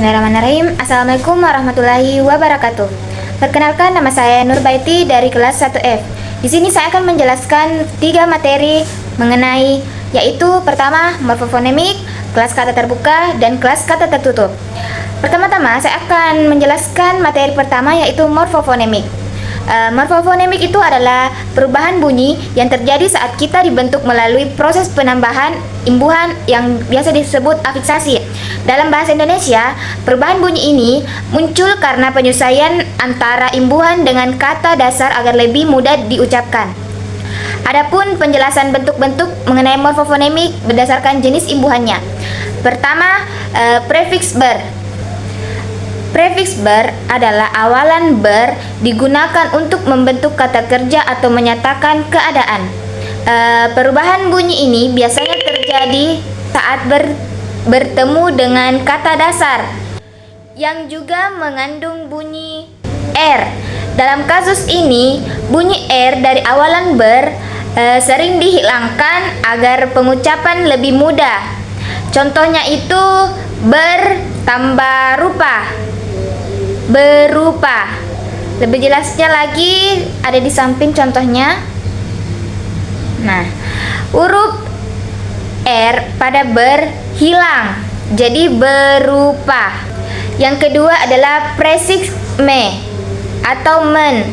Bismillahirrahmanirrahim. Assalamualaikum warahmatullahi wabarakatuh. Perkenalkan, nama saya Nurbaiti dari kelas 1F. Di sini saya akan menjelaskan 3 materi mengenai, yaitu pertama morfofonemik, kelas kata terbuka, dan kelas kata tertutup. Pertama-tama saya akan menjelaskan materi pertama, yaitu morfofonemik. Morfofonemik itu adalah perubahan bunyi yang terjadi saat kita dibentuk melalui proses penambahan imbuhan yang biasa disebut afiksasi. Dalam bahasa Indonesia, perubahan bunyi ini muncul karena penyesuaian antara imbuhan dengan kata dasar agar lebih mudah diucapkan. Adapun penjelasan bentuk-bentuk mengenai morfofonemik berdasarkan jenis imbuhannya. Pertama, prefiks ber. Prefiks ber adalah awalan ber digunakan untuk membentuk kata kerja atau menyatakan keadaan. Perubahan bunyi ini biasanya terjadi saat bertemu dengan kata dasar yang juga mengandung bunyi R. Dalam kasus ini, bunyi R dari awalan ber sering dihilangkan agar pengucapan lebih mudah. Contohnya itu ber tambah rupa, berupa. Lebih jelasnya lagi ada di samping contohnya. Nah, huruf R pada ber hilang, jadi berupa. Yang kedua adalah prefiks me atau men.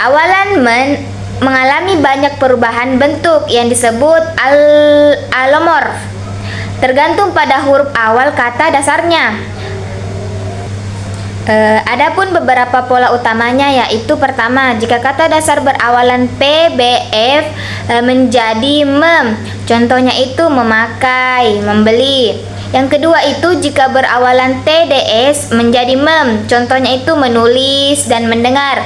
Awalan men mengalami banyak perubahan bentuk yang disebut alomorf, tergantung pada huruf awal kata dasarnya. Adapun beberapa pola utamanya, yaitu pertama, jika kata dasar berawalan P, B, F menjadi mem, contohnya itu memakai, membeli. Yang kedua itu jika berawalan T, D, S menjadi mem, contohnya itu menulis dan mendengar.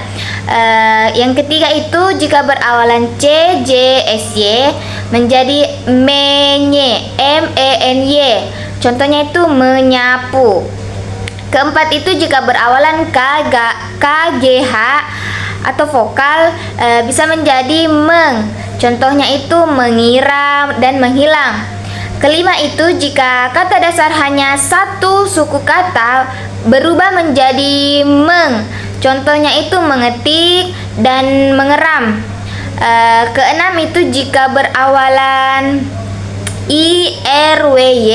Yang ketiga itu jika berawalan C, J, S, Y menjadi menye, M, E, N, Y, contohnya itu menyapu. Keempat itu jika berawalan K, G, H atau vokal bisa menjadi meng, contohnya itu mengira dan menghilang. Kelima itu jika kata dasar hanya satu suku kata berubah menjadi meng, contohnya itu mengetik dan mengeram. Keenam itu jika berawalan I, R, W, Y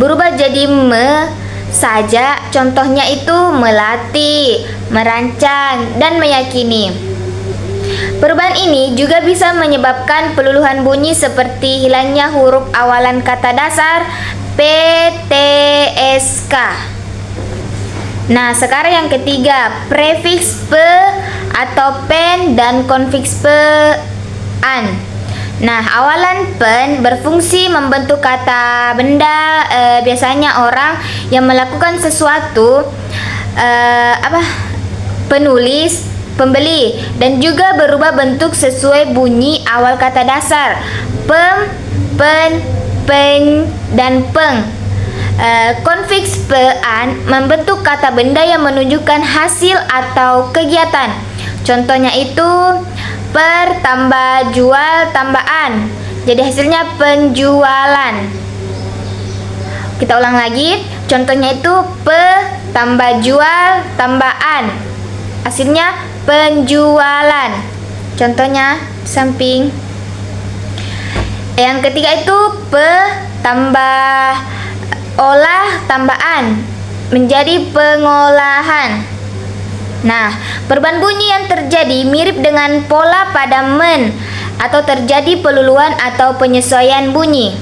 berubah jadi me saja, contohnya itu melatih, merancang, dan meyakini. Perubahan ini juga bisa menyebabkan peluluhan bunyi seperti hilangnya huruf awalan kata dasar P, T, S, K. Nah, sekarang yang ketiga, prefiks pe atau pen dan konfiks pe an. Nah, awalan pen berfungsi membentuk kata benda, biasanya orang yang melakukan sesuatu, penulis, pembeli, dan juga berubah bentuk sesuai bunyi awal kata dasar pem, pen, pen, dan peng. Konfiks pean membentuk kata benda yang menunjukkan hasil atau kegiatan, contohnya itu per tambah jual tambaan, jadi hasilnya penjualan. Kita ulang lagi, contohnya itu pe tambah jual tambaan, hasilnya penjualan, contohnya samping. Yang ketiga itu pe tambah olah tambaan menjadi pengolahan. Nah, perubahan bunyi yang terjadi mirip dengan pola pada men atau terjadi peluluhan atau penyesuaian bunyi.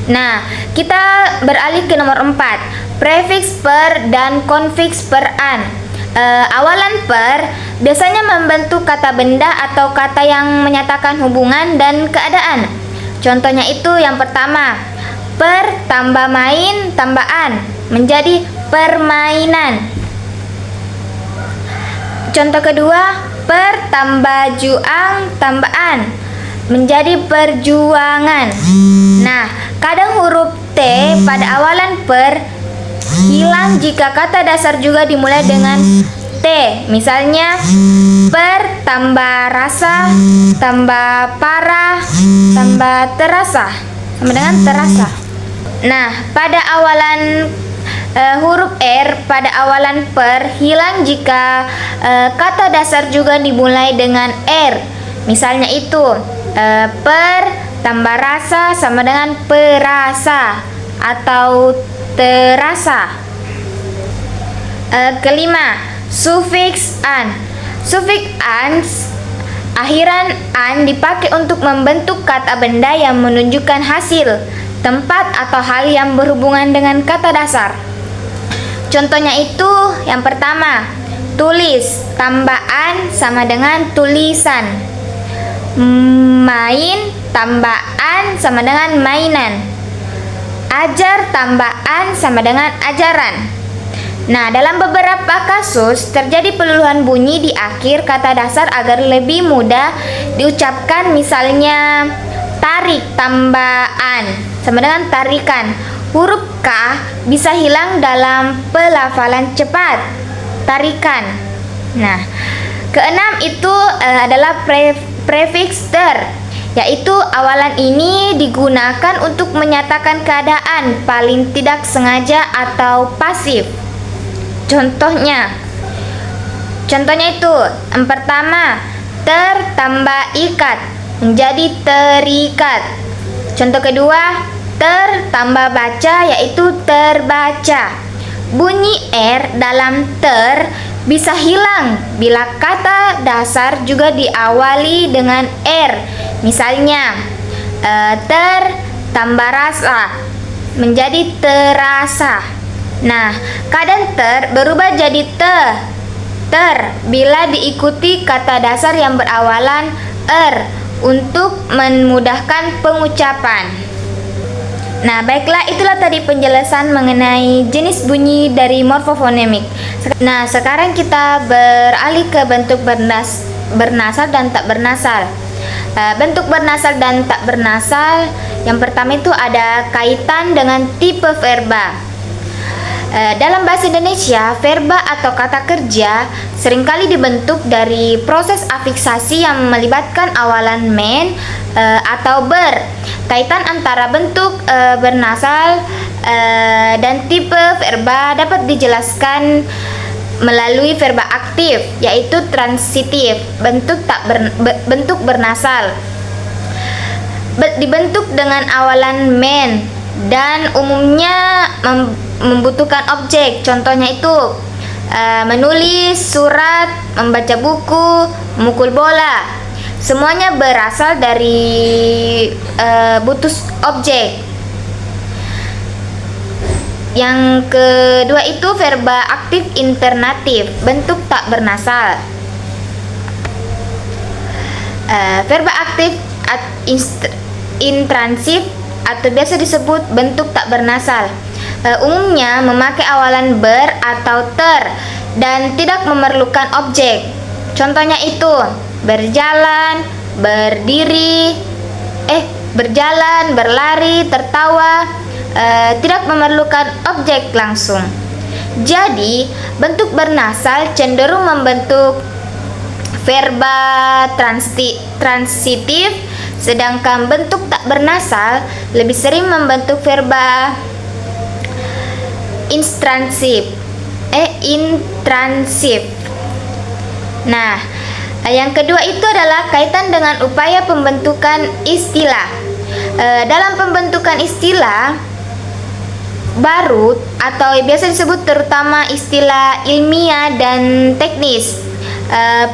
Nah, kita beralih ke nomor 4, prefiks per dan konfiks per an. Awalan per biasanya membentuk kata benda atau kata yang menyatakan hubungan dan keadaan. Contohnya itu yang pertama, per tambah main tambaan menjadi permainan. Contoh kedua, per tambah juang tambaan menjadi perjuangan. Nah, kadang huruf T pada awalan per hilang jika kata dasar juga dimulai dengan T. Misalnya, per tambah rasa tambah parah tambah terasa sama dengan terasa. Nah, pada awalan huruf R pada awalan per hilang jika kata dasar juga dimulai dengan R. Misalnya itu per tambah rasa sama dengan perasa atau terasa. Kelima, sufiks an. Sufiks an akhiran an dipakai untuk membentuk kata benda yang menunjukkan hasil, tempat atau hal yang berhubungan dengan kata dasar. Contohnya itu yang pertama, tulis tambah an sama dengan tulisan. Main tambah an sama dengan mainan. Ajar tambah an sama dengan ajaran. Nah, dalam beberapa kasus terjadi peluluhan bunyi di akhir kata dasar agar lebih mudah diucapkan. Misalnya tarik tambah an sama dengan tarikan. Huruf K bisa hilang dalam pelafalan cepat, tarikan. Nah, keenam itu adalah prefiks ter, yaitu awalan ini digunakan untuk menyatakan keadaan paling tidak sengaja atau pasif. Contohnya itu yang pertama, ter tambah ikat menjadi terikat. Contoh kedua, ter tambah baca yaitu terbaca. Bunyi R dalam ter bisa hilang bila kata dasar juga diawali dengan R. Misalnya ter tambah rasa menjadi terasa. Nah, kadang ter berubah jadi ter bila diikuti kata dasar yang berawalan er untuk memudahkan pengucapan. Nah, baiklah, itulah tadi penjelasan mengenai jenis bunyi dari morfofonemik. Nah, sekarang kita beralih ke bentuk bernasal dan tak bernasal. Bentuk bernasal dan tak bernasal, yang pertama itu ada kaitan dengan tipe verba. Dalam bahasa Indonesia, verba atau kata kerja seringkali dibentuk dari proses afiksasi yang melibatkan awalan men atau ber. Kaitan antara bentuk bernasal dan tipe verba dapat dijelaskan melalui verba aktif, yaitu transitif, bentuk bernasal. Dibentuk dengan awalan men dan umumnya membutuhkan objek. Contohnya itu menulis surat, membaca buku, memukul bola. Semuanya berasal dari butuh objek. Yang kedua itu verba aktif internatif, bentuk tak bernasal. Verba aktif intransif atau biasa disebut bentuk tak bernasal. Umumnya memakai awalan ber atau ter dan tidak memerlukan objek. Contohnya itu berjalan, berdiri, berjalan, berlari, tertawa, tidak memerlukan objek langsung. Jadi, bentuk bernasal cenderung membentuk verba transitif, sedangkan bentuk tak bernasal lebih sering membentuk verba intransif. Nah, yang kedua itu adalah kaitan dengan upaya pembentukan istilah. Dalam pembentukan istilah baru atau biasa disebut terutama istilah ilmiah dan teknis,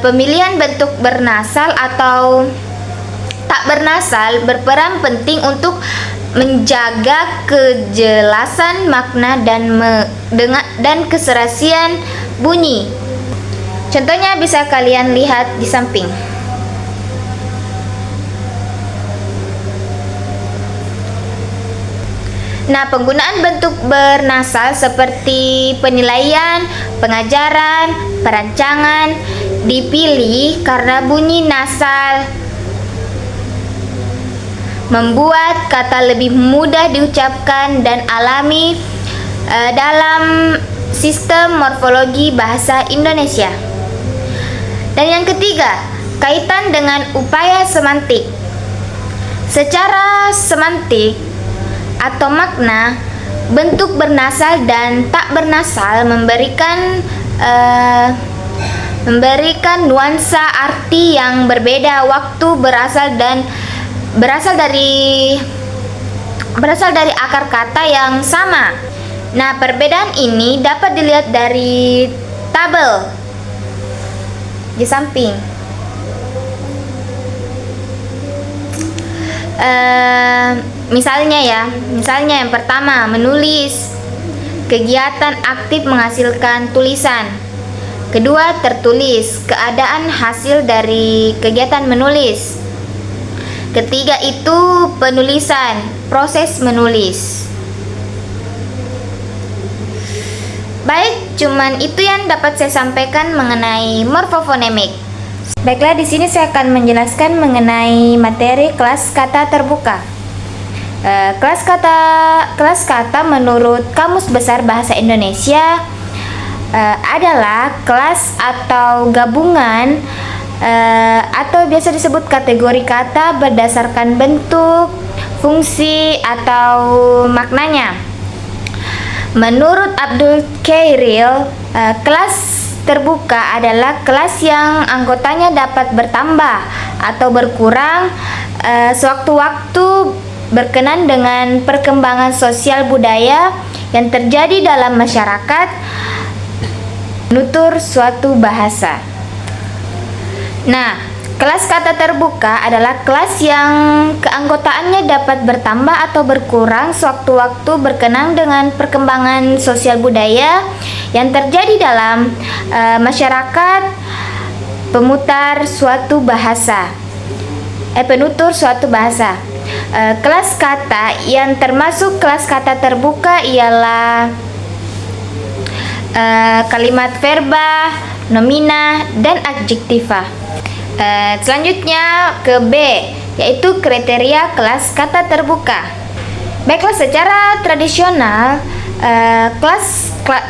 pemilihan bentuk bernasal atau tak bernasal berperan penting untuk menjaga kejelasan makna dan keserasian bunyi. Contohnya bisa kalian lihat di samping. Nah, penggunaan bentuk bernasal seperti penilaian, pengajaran, perancangan dipilih karena bunyi nasal membuat kata lebih mudah diucapkan dan alami dalam sistem morfologi bahasa Indonesia. Dan yang ketiga, kaitan dengan upaya semantik. Secara semantik, atau makna, bentuk bernasal dan tak bernasal memberikan nuansa arti yang berbeda waktu berasal dari akar kata yang sama. Nah, perbedaan ini dapat dilihat dari tabel di samping. Misalnya yang pertama, menulis, kegiatan aktif menghasilkan tulisan. Kedua, tertulis, keadaan hasil dari kegiatan menulis. Ketiga itu penulisan, proses menulis. Baik, cuman itu yang dapat saya sampaikan mengenai morfofonemik. Baiklah, di sini saya akan menjelaskan mengenai materi kelas kata terbuka. Kelas kata menurut Kamus Besar Bahasa Indonesia adalah kelas atau gabungan atau biasa disebut kategori kata berdasarkan bentuk, fungsi, atau maknanya. Menurut Abdul Khairil, kelas terbuka adalah kelas yang anggotanya dapat bertambah atau berkurang sewaktu-waktu berkenan dengan perkembangan sosial budaya yang terjadi dalam masyarakat menutur suatu bahasa. Nah, kelas kata terbuka adalah kelas yang keanggotaannya dapat bertambah atau berkurang sewaktu-waktu berkenaan dengan perkembangan sosial budaya yang terjadi dalam masyarakat penutur suatu bahasa. Kelas kata yang termasuk kelas kata terbuka ialah kalimat verba, nomina, dan adjektiva. Selanjutnya ke B, yaitu kriteria kelas kata terbuka. Baiklah, secara tradisional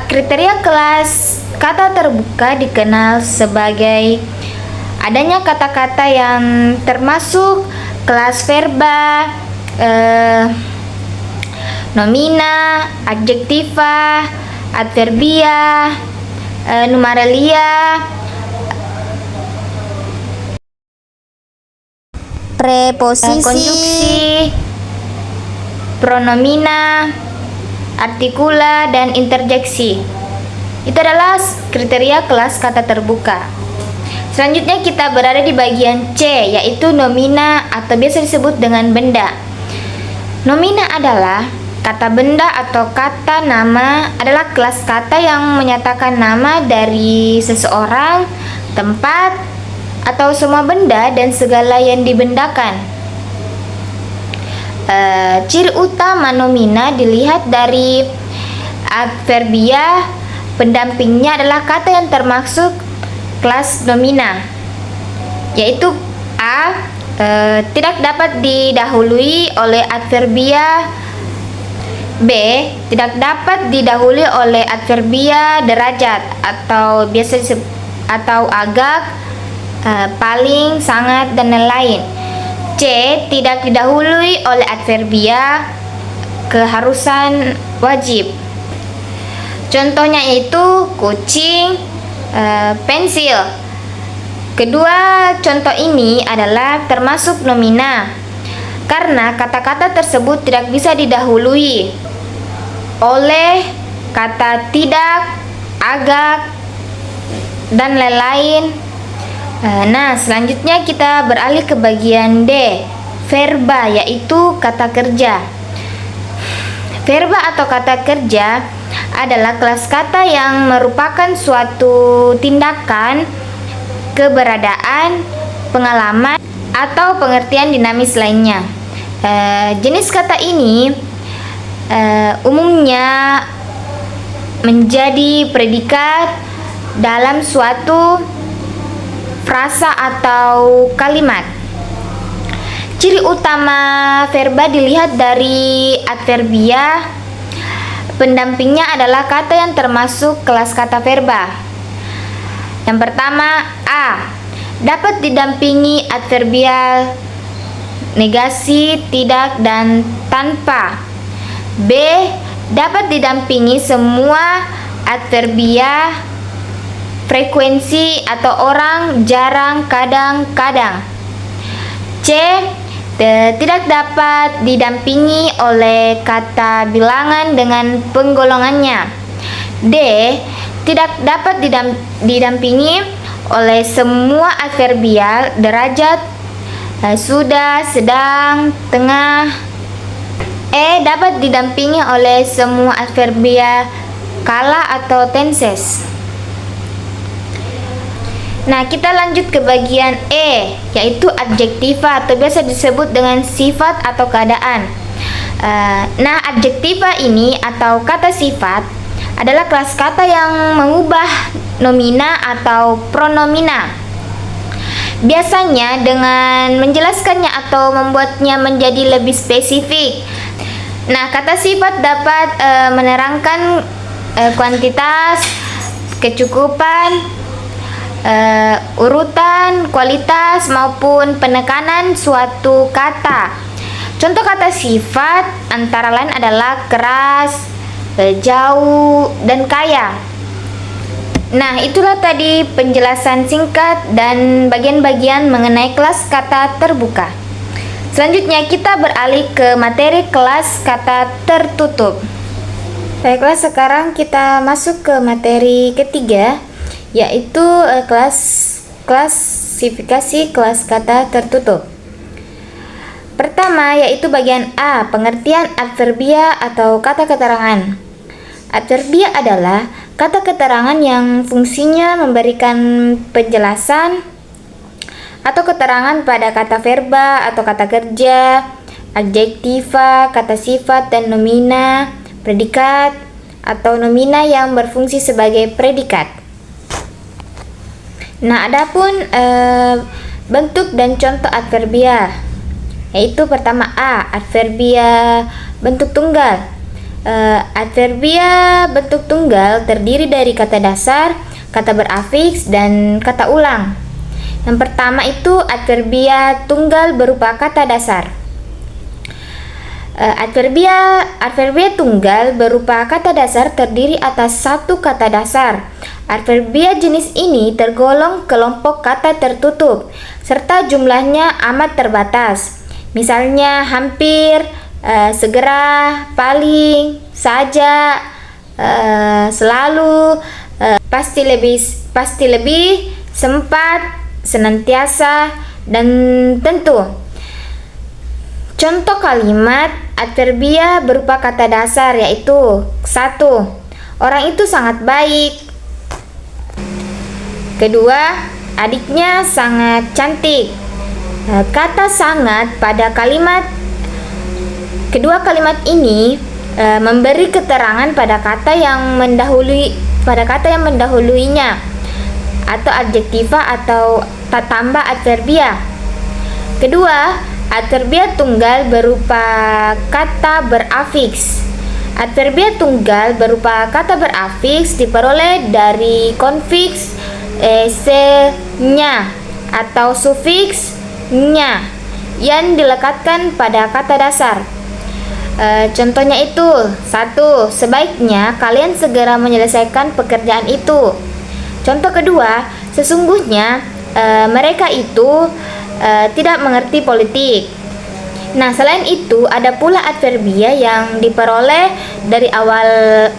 kriteria kelas kata terbuka dikenal sebagai adanya kata-kata yang termasuk kelas verba, nomina, adjektiva, adverbia, numeralia, preposisi, konjungsi, pronomina, artikula, dan interjeksi. Itu adalah kriteria kelas kata terbuka. Selanjutnya kita berada di bagian C, yaitu nomina atau biasa disebut dengan benda. Nomina adalah kata benda atau kata nama, adalah kelas kata yang menyatakan nama dari seseorang, tempat, atau semua benda dan segala yang dibendakan. Ciri utama nomina dilihat dari adverbia, pendampingnya adalah kata yang termasuk kelas nomina, yaitu A, tidak dapat didahului oleh adverbia. B, tidak dapat didahului oleh adverbia derajat atau biasa atau agak, paling, sangat, dan lain-lain. C, tidak didahului oleh adverbia keharusan, wajib. Contohnya yaitu kucing, pensil. Kedua contoh ini adalah termasuk nomina karena kata-kata tersebut tidak bisa didahului oleh kata tidak, agak, dan lain-lain. Nah, selanjutnya kita beralih ke bagian D, verba, yaitu kata kerja. Verba atau kata kerja adalah kelas kata yang merupakan suatu tindakan, keberadaan, pengalaman, atau pengertian dinamis lainnya. Jenis kata ini umumnya menjadi predikat dalam suatu frasa atau kalimat. Ciri utama verba dilihat dari adverbia. Pendampingnya adalah kata yang termasuk kelas kata verba. Yang pertama, A, dapat didampingi adverbial negasi, tidak, dan tanpa. B. Dapat didampingi semua adverbia frekuensi atau orang, jarang, kadang-kadang. C. Tidak dapat didampingi oleh kata bilangan dengan penggolongannya. D. Tidak dapat didampingi oleh semua adverbial derajat, sudah, sedang, tengah. E. Dapat didampingi oleh semua adverbia kala atau tenses. Nah, kita lanjut ke bagian E, yaitu adjektiva atau biasa disebut dengan sifat atau keadaan. Nah, adjektiva ini atau kata sifat adalah kelas kata yang mengubah nomina atau pronomina. Biasanya dengan menjelaskannya atau membuatnya menjadi lebih spesifik. Nah, kata sifat dapat menerangkan kuantitas, kecukupan, urutan, kualitas, maupun penekanan suatu kata. Contoh kata sifat antara lain adalah keras, jauh, dan kaya. Nah, itulah tadi penjelasan singkat dan bagian-bagian mengenai kelas kata terbuka. Selanjutnya kita beralih ke materi kelas kata tertutup. Baiklah, sekarang kita masuk ke materi ketiga, yaitu klasifikasi kelas kata tertutup. Pertama yaitu bagian A, pengertian adverbia atau kata keterangan. Adverbia adalah kata keterangan yang fungsinya memberikan penjelasan atau keterangan pada kata verba atau kata kerja, adjektiva, kata sifat, dan nomina, predikat, atau nomina yang berfungsi sebagai predikat. Nah, adapun bentuk dan contoh adverbia, yaitu pertama A, adverbia bentuk tunggal. Adverbia bentuk tunggal terdiri dari kata dasar, kata berafiks, dan kata ulang. Yang pertama itu adverbia tunggal berupa kata dasar. Adverbia tunggal berupa kata dasar terdiri atas satu kata dasar. Adverbia jenis ini tergolong kelompok kata tertutup serta jumlahnya amat terbatas. Misalnya hampir, segera, paling, saja, selalu, pasti lebih, sempat, senantiasa, dan tentu. Contoh kalimat adverbia berupa kata dasar yaitu 1. Orang itu sangat baik. 2. Adiknya sangat cantik. Kata sangat pada kedua kalimat ini memberi keterangan pada kata yang mendahuluinya atau adjektiva atau tambah adverbia. Kedua, adverbia tunggal berupa kata berafiks. Adverbia tunggal berupa kata berafiks diperoleh dari konfiks se-nya atau sufiks nya yang dilekatkan pada kata dasar. Contohnya itu 1. Sebaiknya kalian segera menyelesaikan pekerjaan itu. Contoh kedua, sesungguhnya mereka itu tidak mengerti politik. Nah, selain itu ada pula adverbia yang diperoleh dari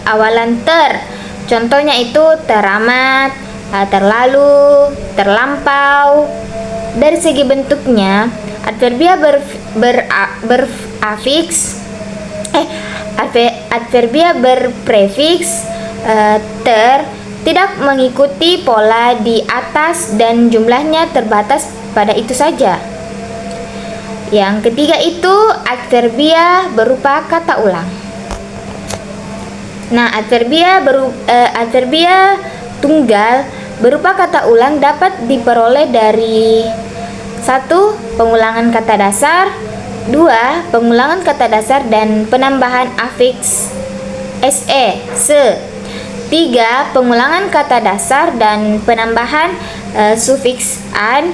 awalan ter. Contohnya itu teramat, terlalu, terlampau. Dari segi bentuknya, adverbia adverbia berprefiks ter tidak mengikuti pola di atas dan jumlahnya terbatas pada itu saja. Yang ketiga itu adverbia berupa kata ulang. Nah, adverbia tunggal berupa kata ulang dapat diperoleh dari 1. Pengulangan kata dasar, 2. Pengulangan kata dasar dan penambahan afiks se, 3. Pengulangan kata dasar dan penambahan sufiks an,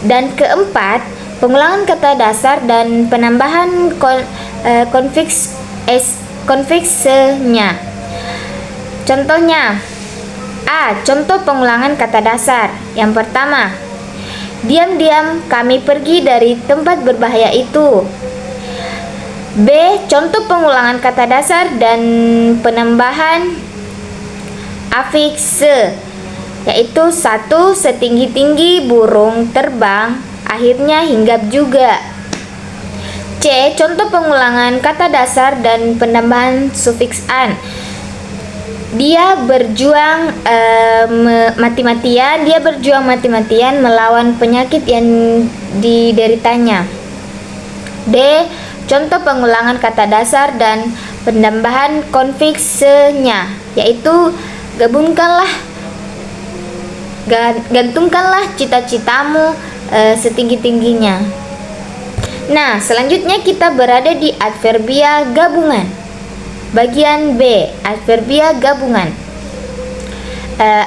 dan keempat, pengulangan kata dasar dan penambahan konfiks konfiksenya. Contohnya, A. Contoh pengulangan kata dasar. Yang pertama, diam-diam kami pergi dari tempat berbahaya itu. B. Contoh pengulangan kata dasar dan penambahan afikse, yaitu 1. Setinggi-tinggi burung terbang, akhirnya hinggap juga. C. Contoh pengulangan kata dasar dan penambahan sufiks an. Dia berjuang mati-matian melawan penyakit yang dideritanya. D. Contoh pengulangan kata dasar dan penambahan konfiksenya, yaitu gantungkanlah cita-citamu setinggi-tingginya. Nah, selanjutnya kita berada di adverbia gabungan. Bagian B, adverbia gabungan.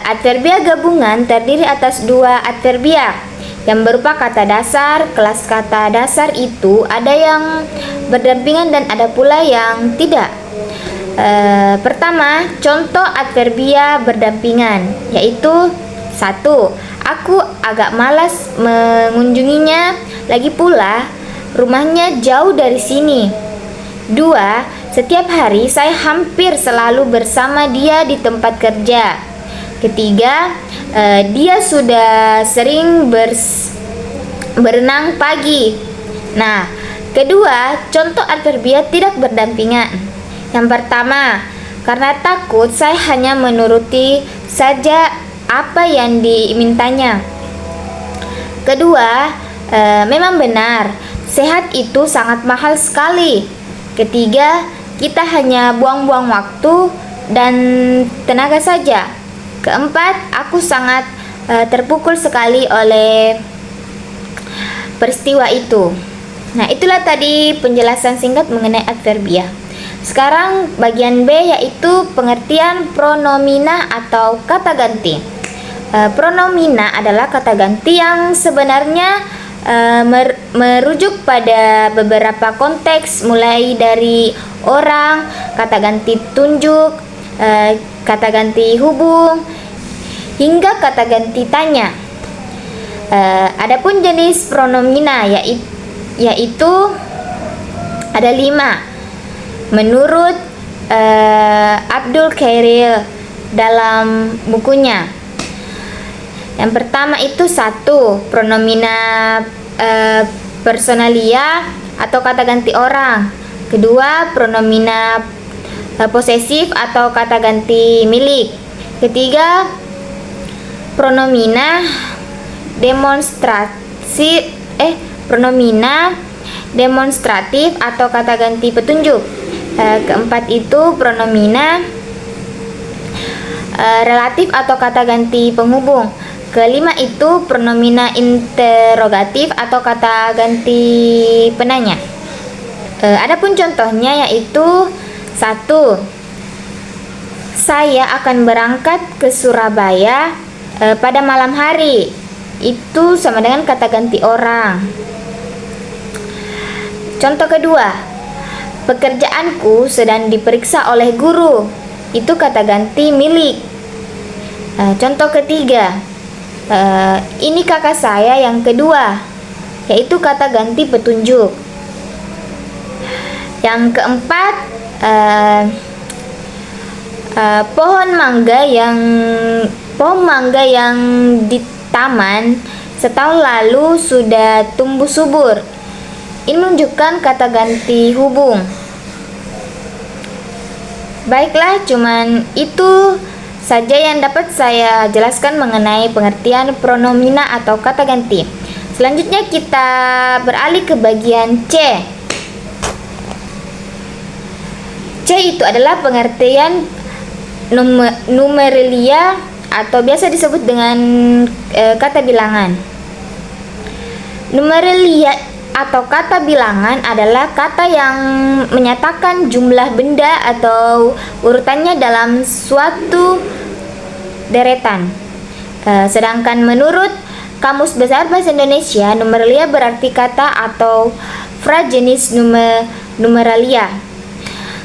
Adverbia gabungan terdiri atas 2 adverbia yang berupa kata dasar. Kelas kata dasar itu ada yang berdampingan dan ada pula yang tidak. Pertama, contoh adverbia berdampingan, yaitu 1. Aku agak malas mengunjunginya, lagi pula rumahnya jauh dari sini. 2. Setiap hari saya hampir selalu bersama dia di tempat kerja. Ketiga, dia sudah sering berenang pagi. Nah, kedua, contoh adverbia tidak berdampingan. Yang pertama, karena takut saya hanya menuruti saja apa yang dimintanya. Kedua, memang benar, sehat itu sangat mahal sekali. Ketiga, kita hanya buang-buang waktu dan tenaga saja. Keempat, aku sangat terpukul sekali oleh peristiwa itu. Nah, itulah tadi penjelasan singkat mengenai adverbia. Sekarang bagian B, yaitu pengertian pronomina atau kata ganti. Pronomina adalah kata ganti yang sebenarnya merujuk pada beberapa konteks, mulai dari orang, kata ganti tunjuk, kata ganti hubung, hingga kata ganti tanya. Adapun jenis pronomina yaitu ada 5 menurut Abdul Khairil dalam bukunya. Yang pertama itu 1. Pronomina personalia atau kata ganti orang. Kedua, pronomina posesif atau kata ganti milik. Ketiga, pronomina demonstratif atau kata ganti petunjuk. Keempat itu pronomina relatif atau kata ganti penghubung. Kelima itu pronomina interogatif atau kata ganti penanya. Adapun contohnya yaitu 1. Saya akan berangkat ke Surabaya pada malam hari. Itu sama dengan kata ganti orang. Contoh kedua, pekerjaanku sedang diperiksa oleh guru. Itu kata ganti milik. Contoh ketiga, ini kakak saya yang kedua, yaitu kata ganti petunjuk. Yang keempat, pohon mangga yang di taman setahun lalu sudah tumbuh subur. Ini menunjukkan kata ganti hubung. Baiklah, cuman itu saja yang dapat saya jelaskan mengenai pengertian pronomina atau kata ganti. Selanjutnya kita beralih ke bagian C. C itu adalah pengertian numeralia atau biasa disebut dengan kata bilangan. Numeralia atau kata bilangan adalah kata yang menyatakan jumlah benda atau urutannya dalam suatu deretan. Sedangkan menurut Kamus Besar Bahasa Indonesia, numeralia berarti kata atau fra jenis numeralia.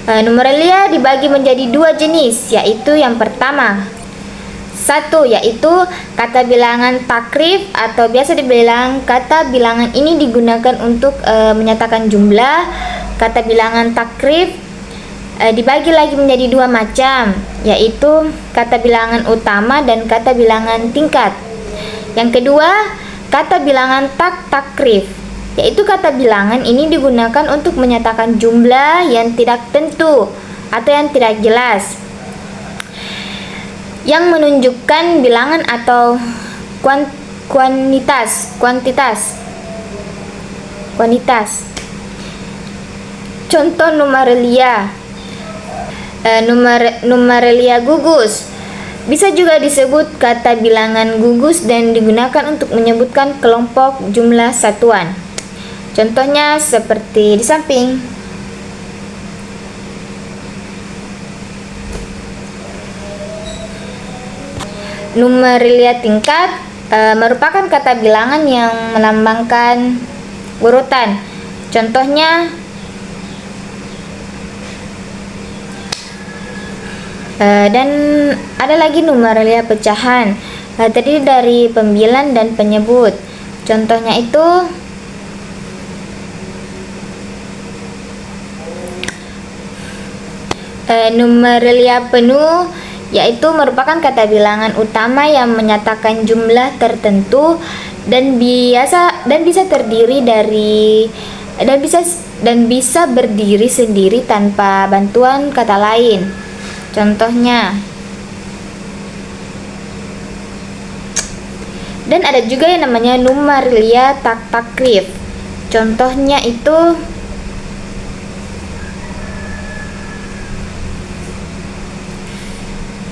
Numerelia dibagi menjadi dua jenis, yaitu yang pertama, satu, yaitu kata bilangan takrif atau biasa dibilang kata bilangan ini digunakan untuk menyatakan jumlah. Kata bilangan takrif dibagi lagi menjadi dua macam, yaitu kata bilangan utama dan kata bilangan tingkat. Yang kedua, kata bilangan takrif, yaitu kata bilangan ini digunakan untuk menyatakan jumlah yang tidak tentu atau yang tidak jelas, yang menunjukkan bilangan atau kuantitas. Contoh numerelia. Numerelia gugus bisa juga disebut kata bilangan gugus dan digunakan untuk menyebutkan kelompok jumlah satuan. Contohnya seperti di samping. Numerelia tingkat merupakan kata bilangan yang melambangkan urutan. Contohnya dan ada lagi numerelia pecahan, terdiri dari pembilang dan penyebut. Contohnya itu numerelia penuh, yaitu merupakan kata bilangan utama yang menyatakan jumlah tertentu dan bisa terdiri dari dan bisa berdiri sendiri tanpa bantuan kata lain. Contohnya, dan ada juga yang namanya numerelia takrif. Contohnya itu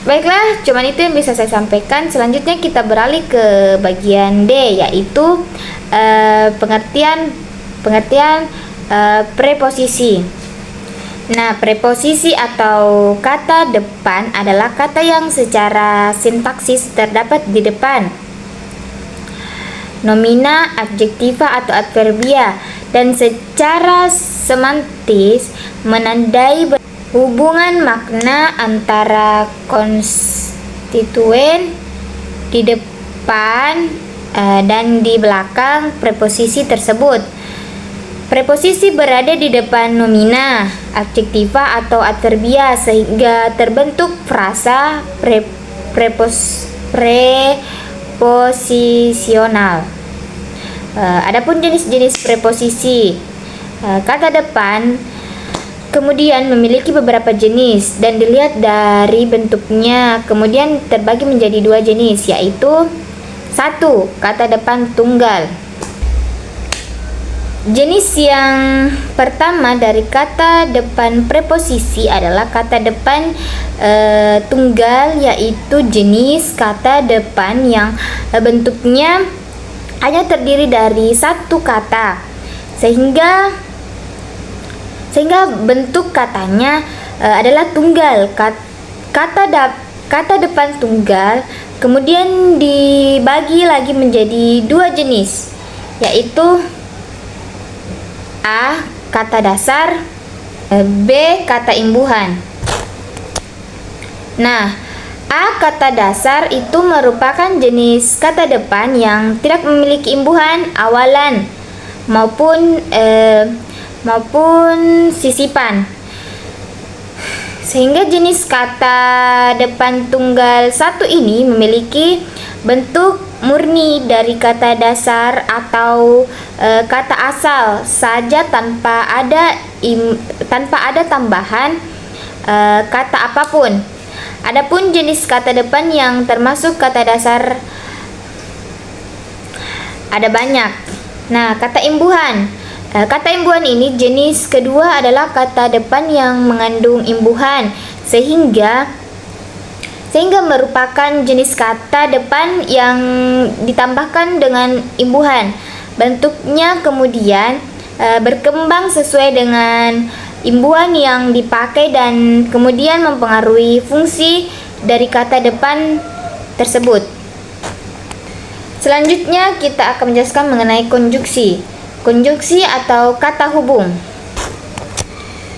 baiklah, cuman itu yang bisa saya sampaikan. Selanjutnya kita beralih ke bagian D, yaitu pengertian preposisi. Nah, preposisi atau kata depan adalah kata yang secara sintaksis terdapat di depan nomina, adjektiva atau adverbia, dan secara semantis menandai hubungan makna antara konstituen di depan dan di belakang preposisi tersebut. Preposisi berada di depan nomina, adjektiva atau adverbia sehingga terbentuk frasa preposisional. Adapun jenis-jenis preposisi, kata depan kemudian memiliki beberapa jenis dan dilihat dari bentuknya kemudian terbagi menjadi dua jenis, yaitu satu, kata depan tunggal. Jenis yang pertama dari kata depan preposisi adalah kata depan tunggal, yaitu jenis kata depan yang bentuknya hanya terdiri dari satu kata sehingga bentuk katanya adalah tunggal. Kata depan tunggal kemudian dibagi lagi menjadi dua jenis, yaitu A. Kata dasar, B. Kata imbuhan. Nah, A. Kata dasar itu merupakan jenis kata depan yang tidak memiliki imbuhan awalan maupun sisipan, sehingga jenis kata depan tunggal satu ini memiliki bentuk murni dari kata dasar atau kata asal saja tanpa ada tambahan kata apapun. Adapun jenis kata depan yang termasuk kata dasar ada banyak. Nah, kata imbuhan. Kata imbuhan ini jenis kedua adalah kata depan yang mengandung imbuhan sehingga merupakan jenis kata depan yang ditambahkan dengan imbuhan. Bentuknya kemudian berkembang sesuai dengan imbuhan yang dipakai dan kemudian mempengaruhi fungsi dari kata depan tersebut. Selanjutnya kita akan menjelaskan mengenai konjungsi. Konjungsi atau kata hubung.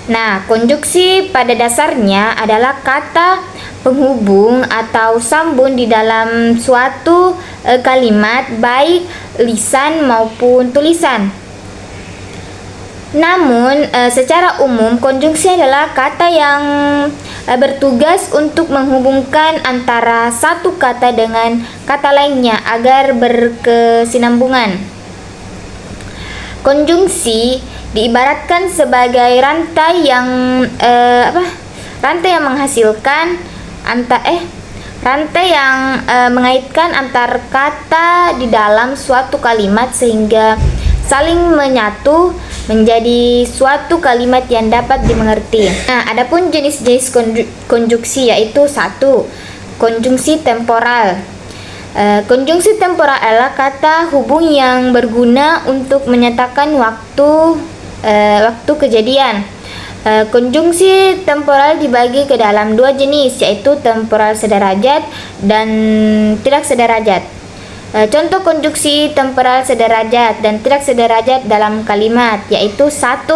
Nah, konjungsi pada dasarnya adalah kata penghubung atau sambung di dalam suatu kalimat, baik lisan maupun tulisan. Namun, secara umum konjungsi adalah kata yang bertugas untuk menghubungkan antara satu kata dengan kata lainnya agar berkesinambungan. Konjungsi diibaratkan sebagai rantai yang mengaitkan antar kata di dalam suatu kalimat sehingga saling menyatu menjadi suatu kalimat yang dapat dimengerti. Nah, adapun jenis-jenis konjungsi yaitu 1. Konjungsi temporal. Konjungsi temporal adalah kata hubung yang berguna untuk menyatakan waktu kejadian. Konjungsi temporal dibagi ke dalam 2 jenis, yaitu temporal sederajat dan tidak sederajat. Contoh konjungsi temporal sederajat dan tidak sederajat dalam kalimat yaitu 1.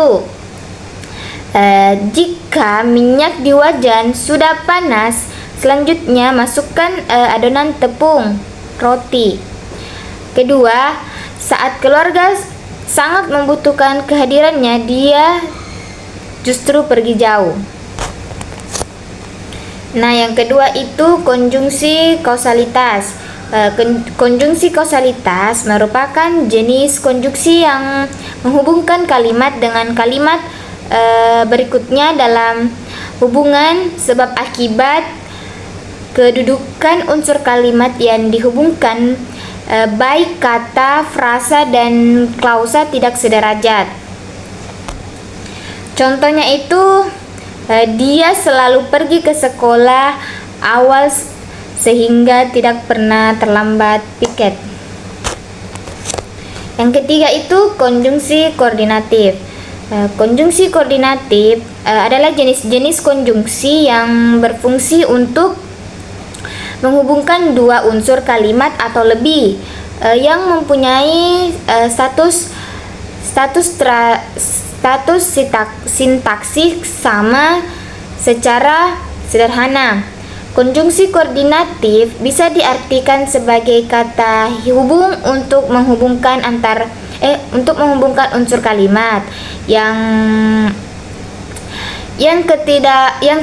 Jika minyak di wajan sudah panas, selanjutnya masukkan adonan tepung roti. Kedua, saat keluarga sangat membutuhkan kehadirannya, dia justru pergi jauh. Nah, yang kedua itu konjungsi kausalitas. Konjungsi kausalitas merupakan jenis konjungsi yang menghubungkan kalimat dengan kalimat berikutnya dalam hubungan sebab akibat. Kedudukan unsur kalimat yang dihubungkan baik kata, frasa, dan klausa tidak sederajat. Contohnya itu dia selalu pergi ke sekolah awal sehingga tidak pernah terlambat piket. Yang ketiga itu konjungsi koordinatif. Konjungsi koordinatif adalah jenis-jenis konjungsi yang berfungsi untuk menghubungkan 2 unsur kalimat atau lebih yang mempunyai status sintaksis sama secara sederhana. Konjungsi koordinatif bisa diartikan sebagai kata hubung untuk menghubungkan unsur kalimat yang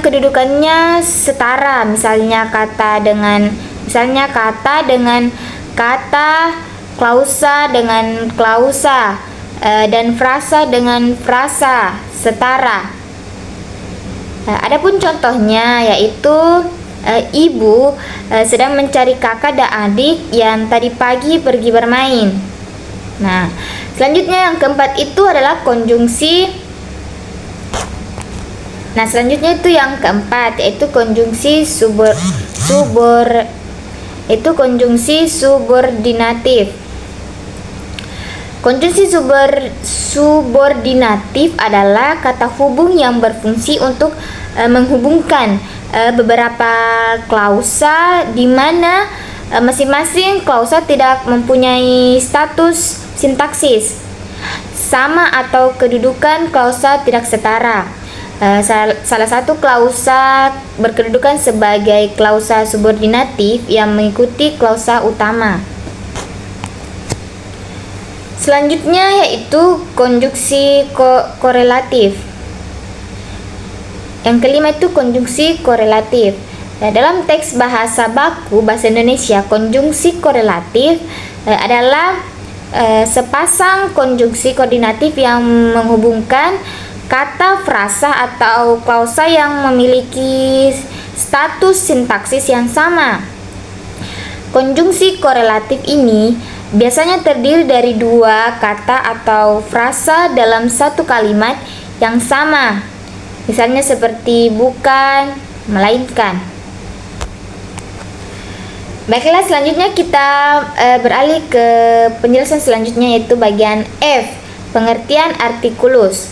kedudukannya setara, misalnya kata dengan kata, klausa dengan klausa, dan frasa dengan frasa setara. Adapun contohnya yaitu ibu sedang mencari kakak dan adik yang tadi pagi pergi bermain. Nah, selanjutnya yang keempat itu adalah konjungsi. Nah, selanjutnya itu yang keempat yaitu konjungsi subordinatif. Konjungsi subordinatif adalah kata hubung yang berfungsi untuk menghubungkan beberapa klausa di mana masing-masing klausa tidak mempunyai status sintaksis sama atau kedudukan klausa tidak setara. Salah satu klausa berkedudukan sebagai klausa subordinatif yang mengikuti klausa utama. Selanjutnya yaitu konjungsi korelatif. Yang kelima itu konjungsi korelatif. Dalam teks bahasa baku bahasa Indonesia, konjungsi korelatif adalah sepasang konjungsi koordinatif yang menghubungkan kata, frasa, atau klausa yang memiliki status sintaksis yang sama. Konjungsi korelatif ini biasanya terdiri dari 2 kata atau frasa dalam satu kalimat yang sama. Misalnya seperti bukan, melainkan. Baiklah, selanjutnya kita beralih ke penjelasan selanjutnya yaitu bagian F, pengertian artikulus.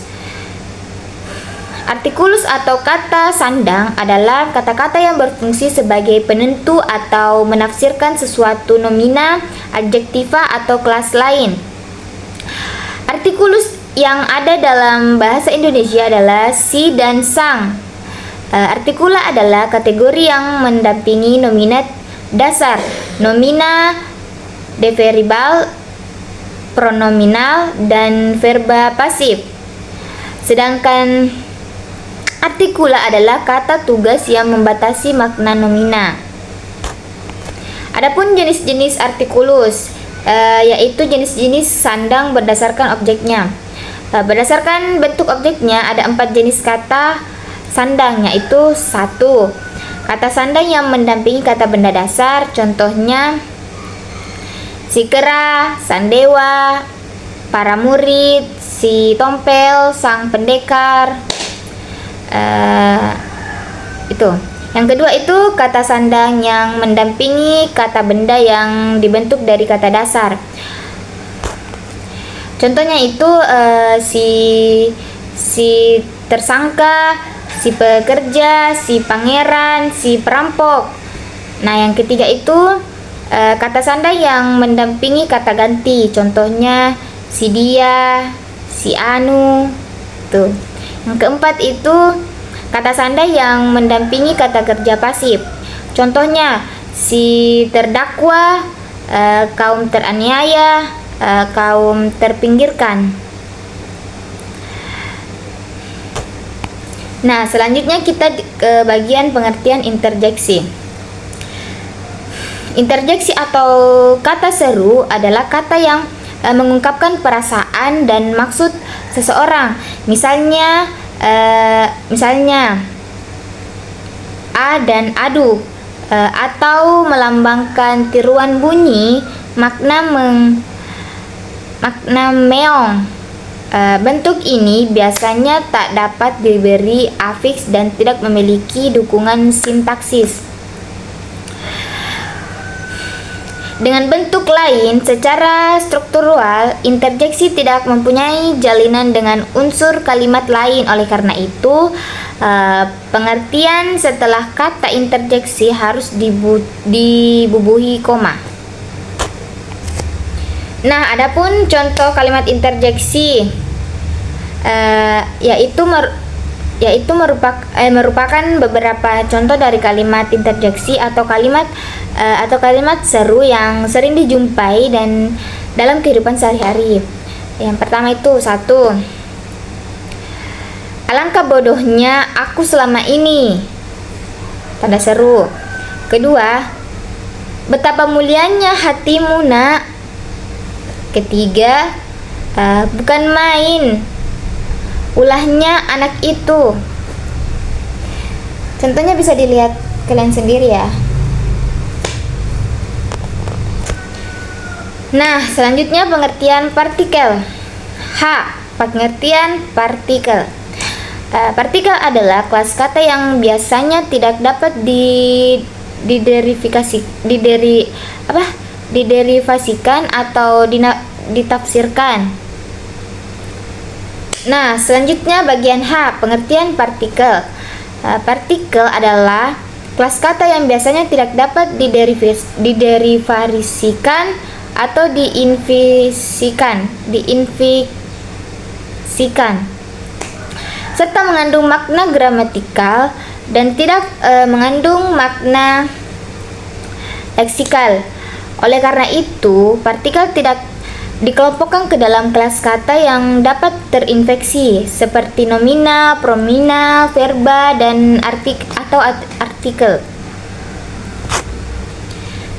Artikulus atau kata sandang adalah kata-kata yang berfungsi sebagai penentu atau menafsirkan sesuatu nomina, adjektiva, atau kelas lain. Artikulus yang ada dalam bahasa Indonesia adalah si dan sang. Artikula adalah kategori yang mendampingi nomina dasar, nomina deveribal, pronominal, dan verba pasif. Sedangkan artikula adalah kata tugas yang membatasi makna nomina. Adapun jenis-jenis artikulus, yaitu jenis-jenis sandang berdasarkan objeknya. Berdasarkan bentuk objeknya ada 4 jenis kata sandang, yaitu 1. Kata sandang yang mendampingi kata benda dasar, contohnya si kera, sandewa, para murid, si tompel, sang pendekar. Itu. Yang kedua itu kata sandang yang mendampingi kata benda yang dibentuk dari kata dasar. Contohnya itu si tersangka, si pekerja, si pangeran, si perampok. Nah, yang ketiga itu kata sandang yang mendampingi kata ganti. Contohnya si dia, si anu. Tuh. Yang keempat itu kata sandang yang mendampingi kata kerja pasif. Contohnya si terdakwa, kaum teraniaya, kaum terpinggirkan. Nah, selanjutnya kita ke bagian pengertian interjeksi. Interjeksi atau kata seru adalah kata yang mengungkapkan perasaan dan maksud seseorang. Misalnya a dan adu, atau melambangkan tiruan bunyi, makna meong. Bentuk ini biasanya tak dapat diberi afiks dan tidak memiliki dukungan sintaksis. Dengan bentuk lain, secara struktural, interjeksi tidak mempunyai jalinan dengan unsur kalimat lain. Oleh karena itu, pengertian setelah kata interjeksi harus dibubuhi koma. Nah, adapun contoh kalimat interjeksi, yaitu merupakan beberapa contoh dari kalimat interjeksi atau kalimat seru yang sering dijumpai dan dalam kehidupan sehari-hari. Yang pertama itu 1. Alangkah bodohnya aku selama ini. Tanda seru. Kedua, betapa mulianya hatimu, nak. Ketiga, bukan main, ulahnya anak itu. Contohnya bisa dilihat kalian sendiri ya. Nah, selanjutnya pengertian partikel. H. Pengertian partikel. Partikel adalah kelas kata yang biasanya tidak dapat diderivasikan atau ditafsirkan. Nah, selanjutnya bagian H, pengertian partikel. Partikel adalah kelas kata yang biasanya tidak dapat diderivasikan atau diinfisikan, serta mengandung makna gramatikal dan tidak mengandung makna leksikal. Oleh karena itu, partikel tidak dikelompokkan ke dalam kelas kata yang dapat terinfeksi seperti nominal, pronominal, verba, dan artikel.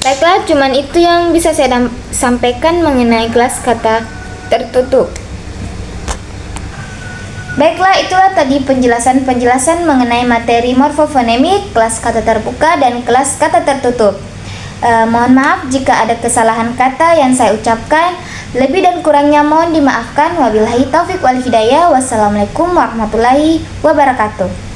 Baiklah, cuman itu yang bisa saya sampaikan mengenai kelas kata tertutup. Baiklah, itulah tadi penjelasan mengenai materi morfofonemik, kelas kata terbuka, dan kelas kata tertutup. Mohon maaf jika ada kesalahan kata yang saya ucapkan. Lebih dan kurangnya mohon dimaafkan. Wabillahi taufik wal hidayah. Wassalamualaikum warahmatullahi wabarakatuh.